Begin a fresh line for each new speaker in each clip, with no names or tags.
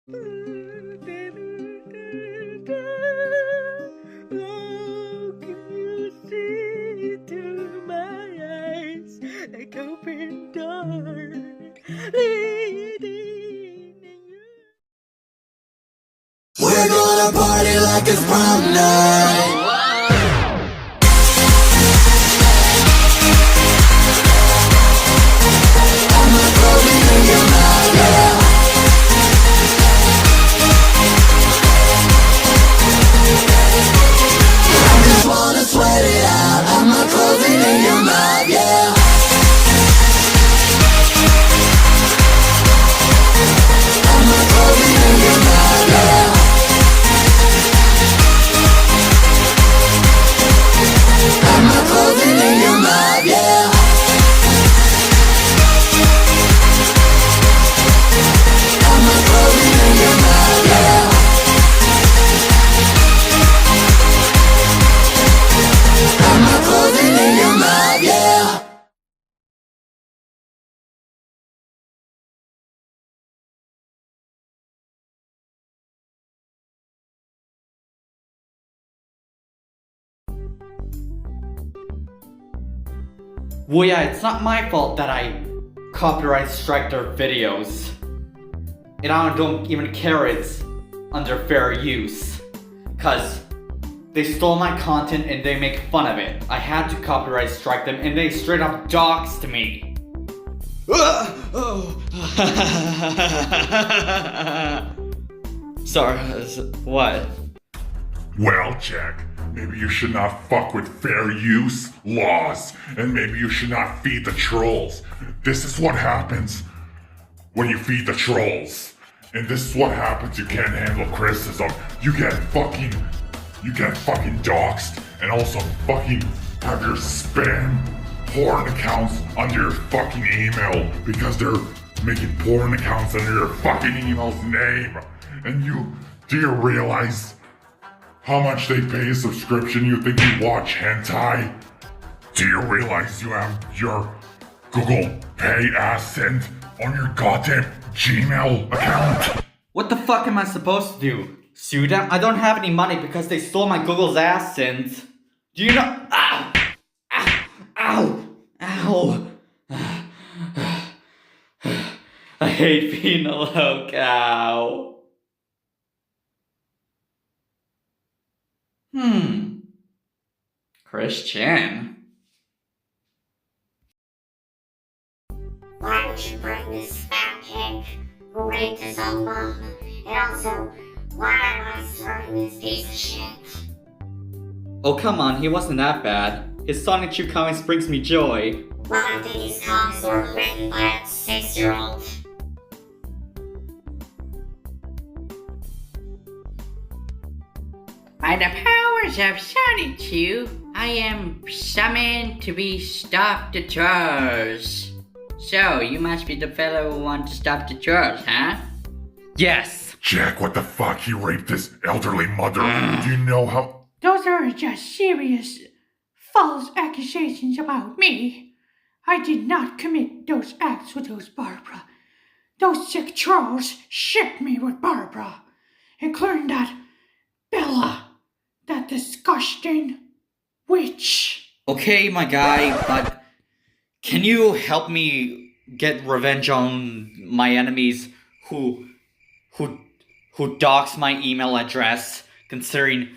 Oh, can you see through my eyes like open door leading in your...
We're gonna party like it's prom night. Sweat it out, I'm not closing in your mouth, yeah. I'm not closing in your mouth, yeah. I'm not closing in your mouth, yeah. I'm not closing in your mouth, yeah. I'm not closing in your mouth, yeah.
Well, yeah, it's not my fault that I copyright strike their videos. And I don't even care it's under fair use. Cause they stole my content and they make fun of it. I had to copyright strike them and they straight up doxed me. Sorry, what?
Well, Jack, maybe you should not fuck with fair use laws, and maybe you should not feed the trolls. This is what happens when you feed the trolls. And this is what happens, you can't handle criticism. You get fucking doxxed, and also fucking have your spam porn accounts under your fucking email because they're making porn accounts under your fucking email's name. And do you realize how much they pay a subscription? You think you watch hentai? Do you realize you have your Google Pay ass sent on your goddamn Gmail account?
What the fuck am I supposed to do? Sue them? I don't have any money because they stole my Google's AdSense. Do you know? Ow! Ow! Ow! Ow! I hate being a low cow. Christian.
Why would you bring this fat pig who raped his own mom? And also, why am I starting this piece of shit?
Oh come on, he wasn't that bad. His Sonic Chew comics brings me joy.
Well, I think these comics were written by a 6-year-old.
By the powers of Sonic Chew, I am summoned to be Stop the Trolls. So, you must be the fellow who wants to stop the trolls, huh?
Yes!
Jack, what the fuck? He raped his elderly mother. Do you know how...
Those are just serious, false accusations about me. I did not commit those acts with those Barbara. Those sick trolls shipped me with Barbara, including that Bella, that disgusting witch.
Okay, my guy, but can you help me get revenge on my enemies who dox my email address, considering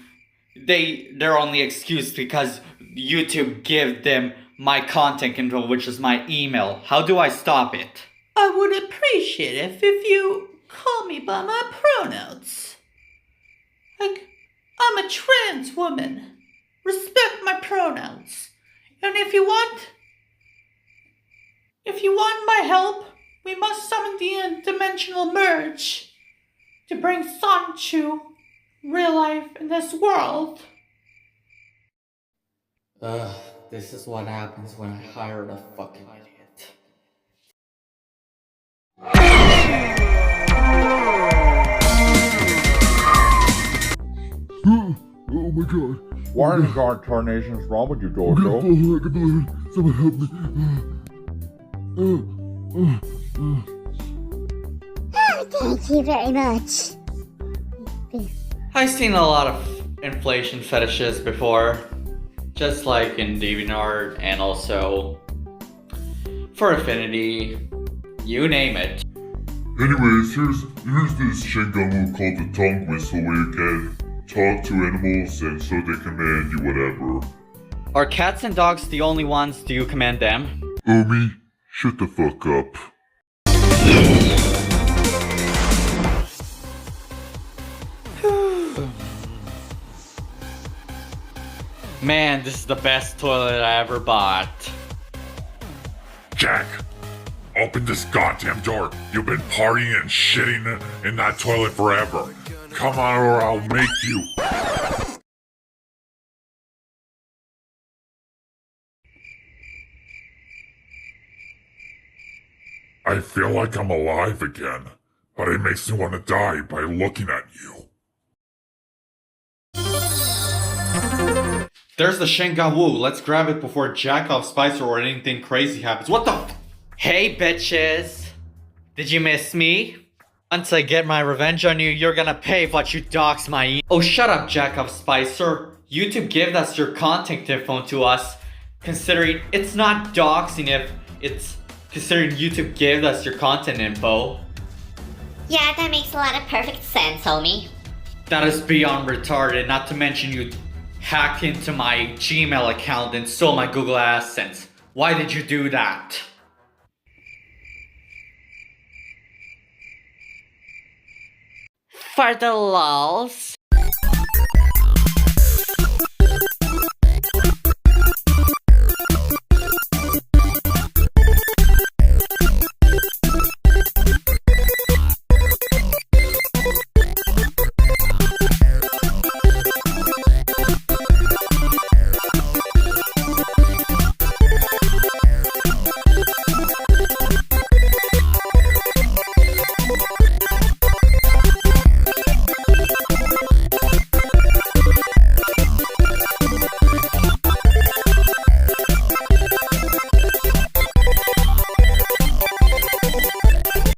their only excuse because YouTube give them my content control, which is my email. How do I stop it?
I would appreciate it if you call me by my pronouns. Like, I'm a trans woman. Respect my pronouns. And if you want my help, we must summon the interdimensional merge to bring Sonic Chew real life in this world.
This is what happens when I hired a fucking idiot.
Oh my god.
Why is God tarnations wrong with you, Dojo?
I can believe it. Someone help me.
Oh, Thank you very much.
I've seen a lot of inflation fetishes before, just like in DeviantArt and also for Affinity, you name it.
Anyways, here's this Shingamu called the Tongue Whistle where you can talk to animals and so they command you whatever.
Are cats and dogs the only ones? Do you command them?
Omi, shut the fuck up.
Man, this is the best toilet I ever bought.
Jack, open this goddamn door. You've been partying and shitting in that toilet forever. Come on or I'll make you. I feel like I'm alive again, but it makes me want to die by looking at you.
There's the Shengawu. Let's grab it before Jack-Off Spicer or anything crazy happens. What the Hey, bitches. Did you miss me? Once I get my revenge on you, you're gonna pay for what you doxed my Oh, shut up, Jack-Off Spicer. YouTube gave us your contact info to us. Considering it's not doxing if it's considering YouTube gave us your content info.
Yeah, that makes a lot of perfect sense, homie.
That is beyond retarded, not to mention you hacked into my Gmail account and stole my Google AdSense. Why did you do that?
For the lols.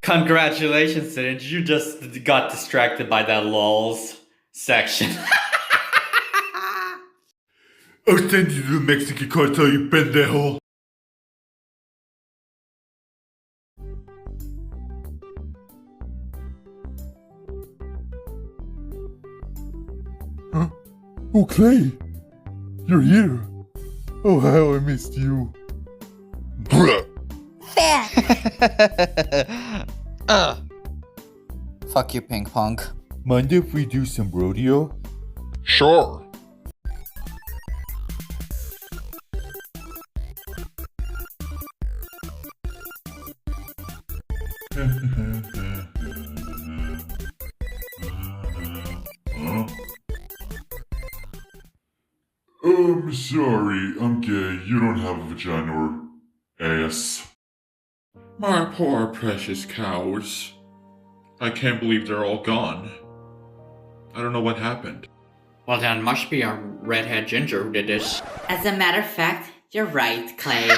Congratulations, Sid. You just got distracted by that lols section.
I'll send you to the Mexican cartel, you pendejo.
Huh? Oh, Clay! You're here! Oh, how I missed you.
Bruh.
Fuck you, Ping Pong.
Mind if we do some rodeo?
Sure. Huh? I'm sorry, I'm gay. You don't have a vagina or ass.
My poor precious cows. I can't believe they're all gone. I don't know what happened.
Well, then must be a redhead ginger who did this. As a matter of fact, you're right, Clay.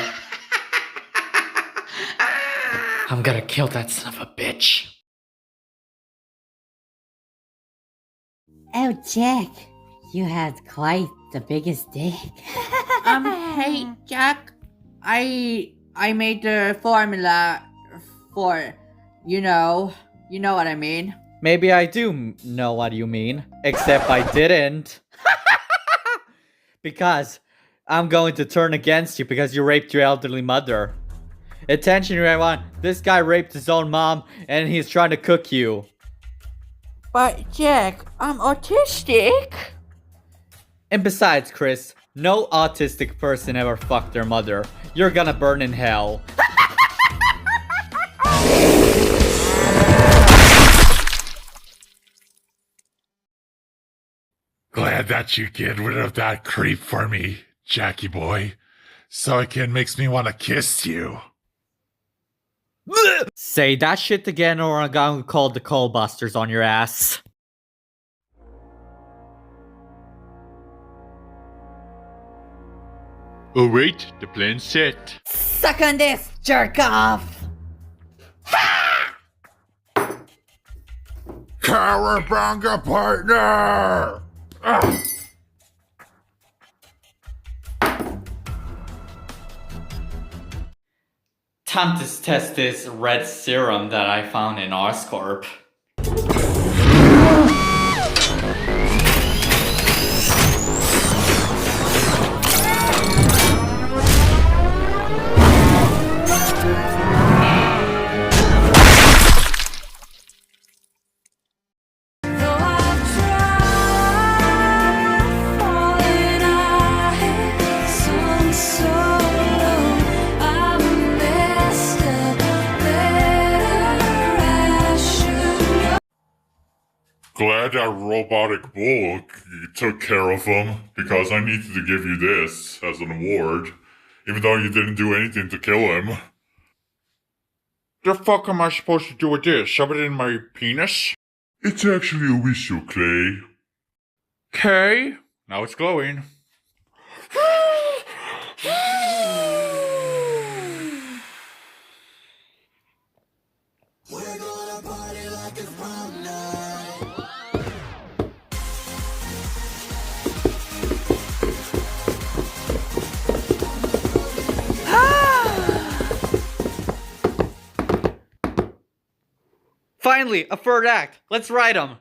I'm gonna kill that son of a bitch.
Oh, Jack, you had quite the biggest dick.
Hey, Jack. I made the formula for, you know what I mean.
Maybe I do know what you mean, except I didn't. Because I'm going to turn against you because you raped your elderly mother. Attention, everyone. This guy raped his own mom and he's trying to cook you.
But, Jack, I'm autistic.
And besides, Chris, no autistic person ever fucked their mother. You're gonna burn in hell.
Glad that you get rid of that creep for me, Jackie boy. So it makes me want to kiss you.
Say that shit again or I'm gonna call the Callbusters on your ass.
Alright, the plan's set.
Suck on this, jerk off!
Cowabunga partner! Ah.
Time to test this red serum that I found in Oscorp.
Glad that robotic bull took care of him, because I needed to give you this as an award, even though you didn't do anything to kill him.
The fuck am I supposed to do with this? Shove it in my penis?
It's actually a whistle, Clay.
Okay. Now it's glowing.
We're gonna party like it's prom night.
Finally, a third act. Let's write them.